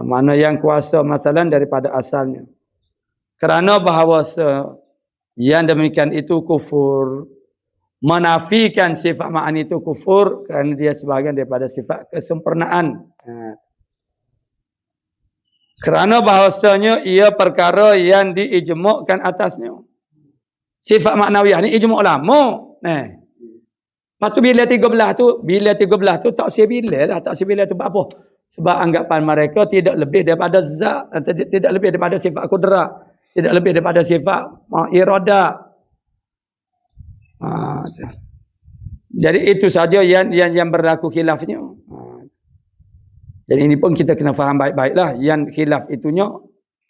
Mana yang kuasa masalan daripada asalnya. Kerana bahawa yang demikian itu kufur. Menafikan sifat ma'ani itu kufur. Kerana dia sebahagian daripada sifat kesempurnaan. Kerana bahawasanya ia perkara yang diijmukkan atasnya. Sifat maknawiyah ni ijmu' ulama. Lepas tu bila 13 tu tak bila lah, tak bila tu apa? Sebab anggapan mereka tidak lebih daripada zat, tidak lebih daripada sifat kudrat, tidak lebih daripada sifat iradah. Jadi itu saja yang berlaku khilafnya. Jadi ini pun kita kena faham baik-baiklah yang khilaf itunya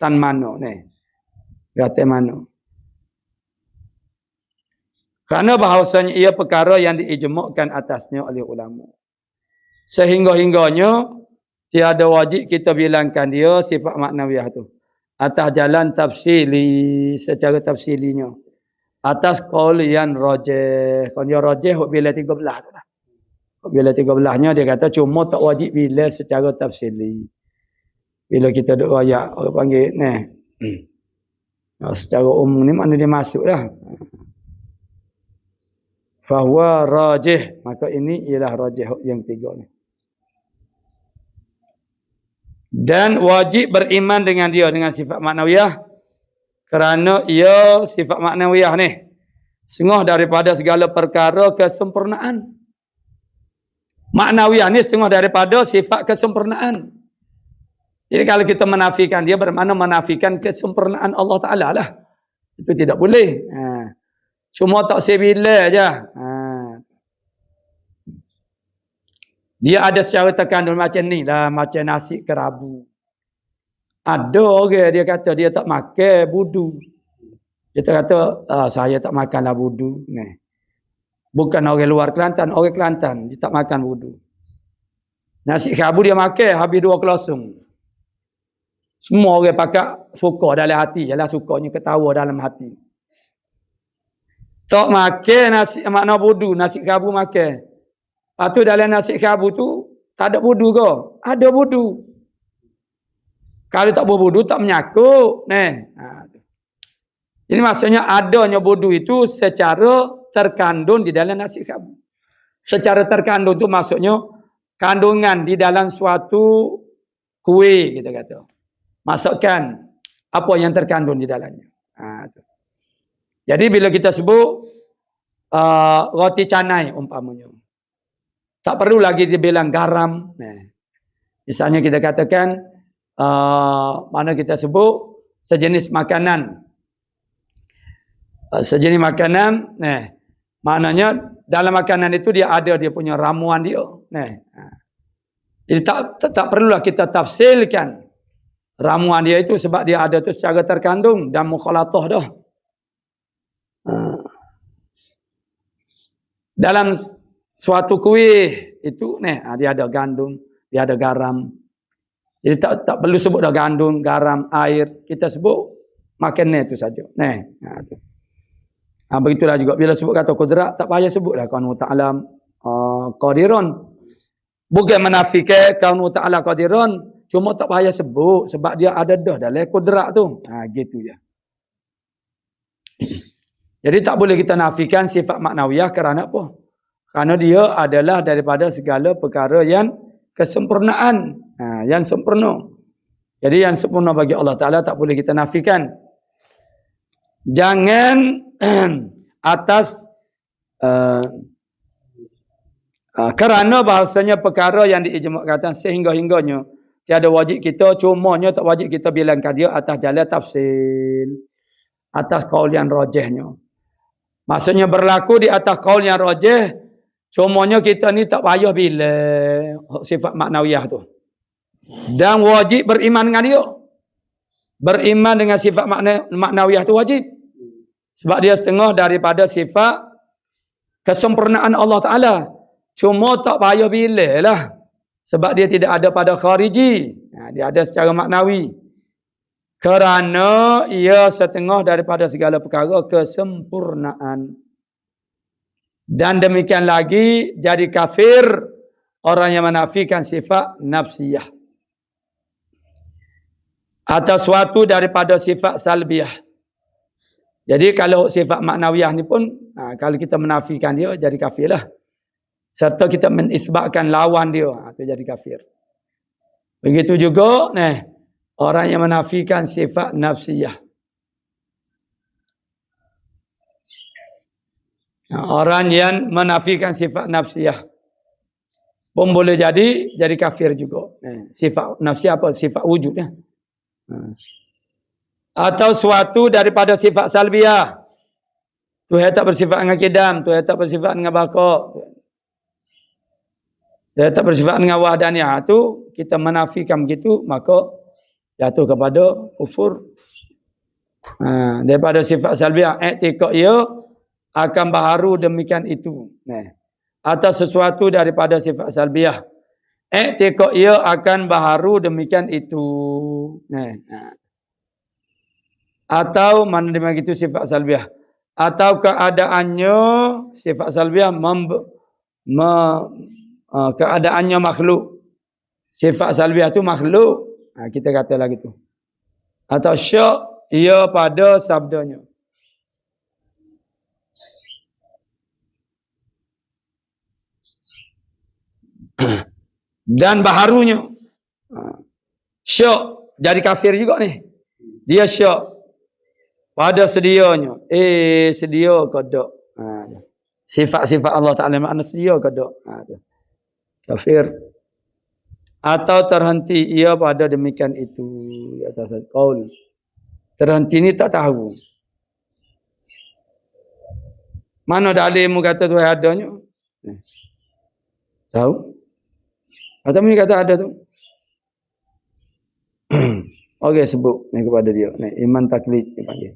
tan mana ni. Kata mana? Kerana bahawasanya ia perkara yang diijma'kan atasnya oleh ulama. Sehingga-hingganya tiada wajib kita bilangkan dia sifat maknawiyah tu. Atas jalan tafsili, secara tafsilinya. Atas qaul yang rajih. Kalau dia rajih bila 13 tu lah. Bila 13-nya dia kata cuma tak wajib bila secara tafsili. Bila kita duk royak, orang panggil ni. Secara umum ni mana dia masuk lah. Fahuwa rajih. Maka ini ialah rajih yang tiga ni. Dan wajib beriman dengan dia, dengan sifat maknawiyah. Kerana ia sifat maknawiyah ni setengah daripada segala perkara kesempurnaan. Maknawiyah ni setengah daripada sifat kesempurnaan. Jadi kalau kita menafikan dia, bermakna menafikan kesempurnaan Allah Ta'ala lah. Itu tidak boleh. Cuma tak sebila je. Dia ada secara terkandung macam ni lah. Macam nasi kerabu. Ada orang dia kata dia tak makan budu. Dia kata saya tak makanlah budu. Bukan orang luar Kelantan. Orang Kelantan dia tak makan budu. Nasi kerabu dia makan habis 2 kelosong. Semua orang pakat suka dalam hati. Ialah sukanya ketawa dalam hati. Tak makan nasi makna budu. Nasi kerabu makan. Lepas tu dalam nasi kerabu tu tak ada budu ke? Ada budu. Kalau tak berbudu tak menyakut. Jadi maksudnya adanya budu itu secara terkandung di dalam nasi kerabu. Secara terkandung tu maksudnya kandungan di dalam suatu kuih kita kata. Masukkan apa yang terkandung di dalamnya. Jadi bila kita sebut roti canai umpamanya. Tak perlu lagi dibilang garam. Misalnya kita katakan mana kita sebut sejenis makanan. Sejenis makanan, maknanya dalam makanan itu dia ada dia punya ramuan dia. Jadi tak perlulah kita tafsirkan ramuan dia itu sebab dia ada tu secara terkandung dan mukhalatah dah. Dalam suatu kuih itu dia ada gandum, dia ada garam. Jadi tak perlu sebut dah gandum, garam, air. Kita sebut makanan itu saja. Begitulah juga bila sebut kata kudrat tak payah sebutlah kaunu ta'ala qadirun. Bukan menafikan kaunu ta'ala qadirun, cuma tak payah sebut sebab dia ada dah dalam kudrat tu. Gitu je. Jadi tak boleh kita nafikan sifat maknawiyah kerana apa? Kerana dia adalah daripada segala perkara yang kesempurnaan. Yang sempurna. Jadi yang sempurna bagi Allah Ta'ala tak boleh kita nafikan. Jangan atas kerana bahasanya perkara yang diijma'kan sehingga-hingganya tiada wajib kita, cumanya tak wajib kita bilangkan dia atas jalan tafsil, atas qaul yang rajihnya. Maksudnya berlaku di atas qaul yang rajih, cumanya kita ni tak payah bila sifat maknawiyah tu. Dan wajib beriman dengan dia. Beriman dengan sifat maknawiyah tu wajib. Sebab dia setengah daripada sifat kesempurnaan Allah Ta'ala. Cuma tak payah bila lah. Sebab dia tidak ada pada khariji. Dia ada secara maknawi. Kerana ia setengah daripada segala perkara kesempurnaan. Dan demikian lagi jadi kafir orang yang menafikan sifat nafsiyah. Atau suatu daripada sifat salbiyah. Jadi kalau sifat maknawiyah ni pun, kalau kita menafikan dia, jadi kafir lah. Serta kita menisbatkan lawan dia, itu jadi kafir. Begitu juga, orang yang menafikan sifat nafsiyah. Orang yang menafikan sifat nafsiyah pun boleh jadi kafir juga. Sifat nafsiyah apa? Sifat wujud. Atau suatu daripada sifat salbiyah. Tuhan tak bersifat dengan kidam. Tuhan tak bersifat dengan bakok. Tuhan tak bersifat dengan wahdaniyah. Itu kita menafikan begitu, maka jatuh kepada kufur. Daripada sifat salbiyah. I'tiqad ia akan baharu demikian itu. Atau sesuatu daripada sifat salbiyah. I'tiqad ia akan baharu demikian itu. Atau mana demikian itu sifat salbiyah. Atau keadaannya sifat salbiyah keadaannya makhluk. Sifat salbiyah itu makhluk. Kita kata lagi tu. Atau syak ia pada sabdanya. Dan baharunya. Syak jadi kafir juga ni. Dia syak pada sedianya. Sedia ke tak? Sifat-sifat Allah Ta'ala makna sedia ke tak? Kafir. Atau terhenti ia pada demikian itu. Atas qaul. Terhenti ni tak tahu. Mana dalilmu kata Tuhan adanya? Tahu? Atau ni kata ada tu? Okey, sebut ni kepada dia. Ni iman taklid dia panggil.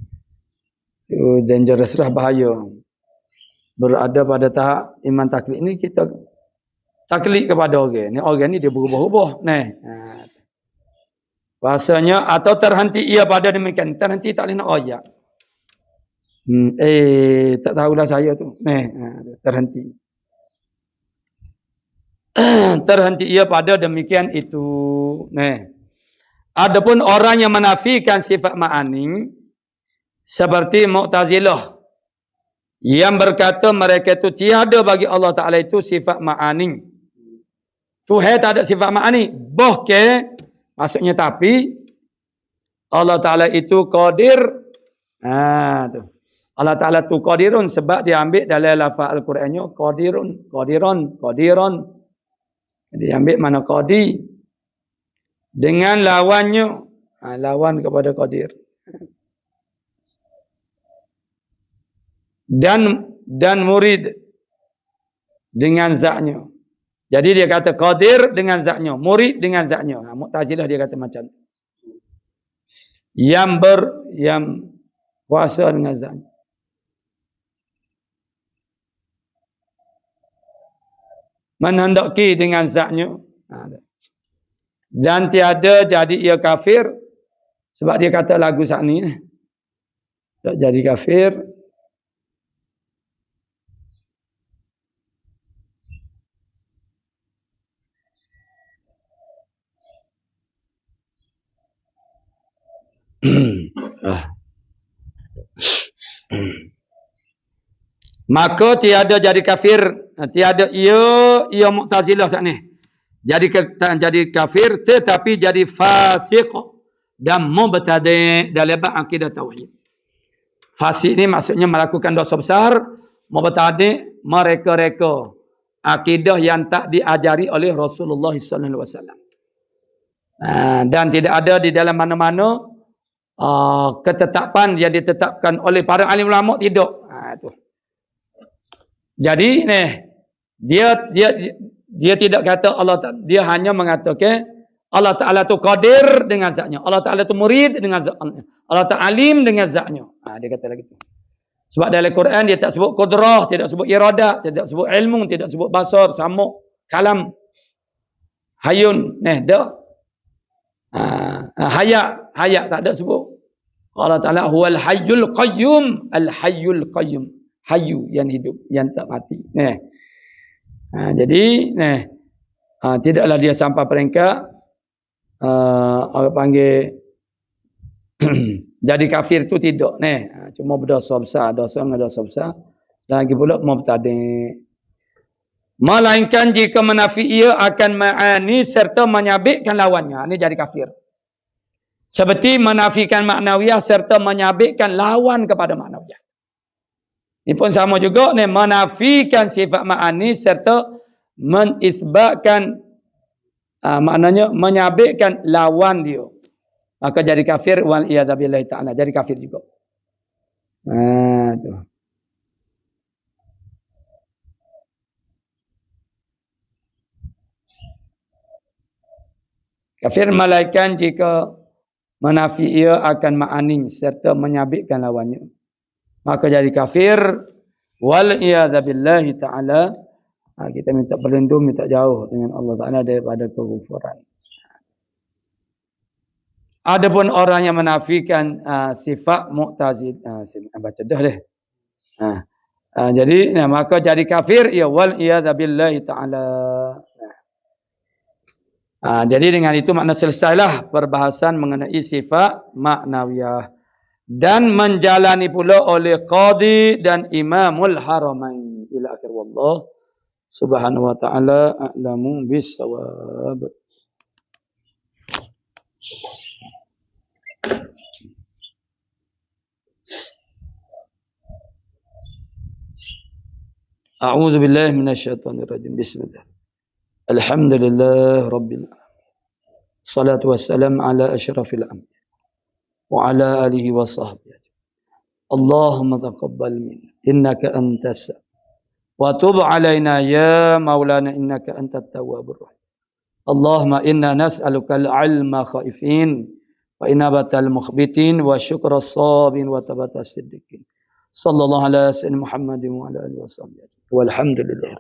Itu dangerous lah, bahaya. Berada pada tahap iman taklid ni kita taklid kepada orang. Ni orang ni dia berubah-ubah. Bahasanya atau terhenti ia pada demikian. Terhenti tak boleh nak ayat. Tak tahulah saya tu. Terhenti. Terhenti ia pada demikian itu. Adapun orang yang menafikan sifat ma'ani seperti Mu'tazilah yang berkata mereka itu tiada bagi Allah Ta'ala itu sifat ma'ani. Tuhan tak ada sifat ma'ani. Bahkan maksudnya tapi Allah Ta'ala itu qadir. Allah Ta'ala itu qadirun sebab dia ambil dalam lafaz Al-Qurannya qadirun, qadiran. Dia ambil mana qadi dengan lawannya. Lawan kepada qadir. Dan murid dengan zatnya. Jadi dia kata qadir dengan zatnya, murid dengan zatnya. Mu'tazilah dia kata macam tu. Yang kuasa dengan zatnya. Menhendaki dengan zatnya. Dan tiada jadi ia kafir. Sebab dia kata lagu saat ni. Tak jadi kafir. Maka tiada jadi kafir. Tiada ia Mu'tazilah saat ni. Jadi kafir tetapi jadi fasik dan mubtadi' dalam bab akidah tauhid. Fasik ni maksudnya melakukan dosa besar, mubtadi' mereka-reka akidah yang tak diajari oleh Rasulullah sallallahu alaihi wasallam. Dan tidak ada di dalam mana-mana ketetapan yang ditetapkan oleh para alim ulama, tidak. Itu. Jadi dia tidak kata Allah Ta'ala, dia hanya mengatakan Allah Ta'ala tu qadir dengan zatnya. Allah Ta'ala tu murid dengan zatnya. Allah Ta'ala alim dengan zatnya. Dia kata lagi tu. Sebab dalam Quran dia tak sebut qudrah, tidak sebut iradah, tidak sebut ilmu, tidak sebut basar, samuk, kalam, hayun, dah. Hayat tak ada sebut. Allah Ta'ala huwal hayyul qayyum, al-hayyul qayyum. Hayyu yang hidup, yang tak mati. Jadi tidaklah dia sampai peringkat orang panggil jadi kafir tu tidak. Cuma berdosa besar, dosa besar. Dan lagi pula mubtadi'. Melainkan jika menafi ia akan ma'ani serta menyabitkan lawannya. Ini jadi kafir. Seperti menafikan maknawiyah serta menyabitkan lawan kepada maknawiyah. Ini pun sama juga ni, menafikan sifat ma'ani serta menisbatkan maknanya menyabitkan lawan dia. Maka jadi kafir wal iyadzabillahi ta'ala, jadi kafir juga. Tu. Kafir malaikat jika menafi ia akan ma'ani serta menyabitkan lawannya. Maka jadi kafir wal iyadzabillahi ta'ala. Kita minta berlindung, minta jauh dengan Allah Ta'ala daripada kekufuran. Adapun orang yang menafikan sifat Mu'tazil, baca dah deh. Jadi maka jadi kafir ya wal iyadzabillahi ta'ala. Jadi dengan itu makna selesailah perbahasan mengenai sifat maknawiyah. Dan menjalani pula oleh Qadi dan Imamul Haramain. Ila akhir wallah. Subhanahu wa ta'ala a'lamu bis-shawab. A'udzu billahi minasyaitonir rajim. Bismillah. Alhamdulillah rabbil alamin. Salatu wassalam ala asyrafil anbiya wa ala alihi wa sahbihi. Allahumma taqabbal minna innaka antas wa tub alaina ya maulana innaka antat tawwabur rahim. Allahumma inna nas'aluka al-'ilma khaifin wa inabatal mukhbitin wa syukra sabin wa tabata siddiqin. Sallallahu ala sayyidina Muhammadin wa ala alihi wa sahbihi. Walhamdulillah.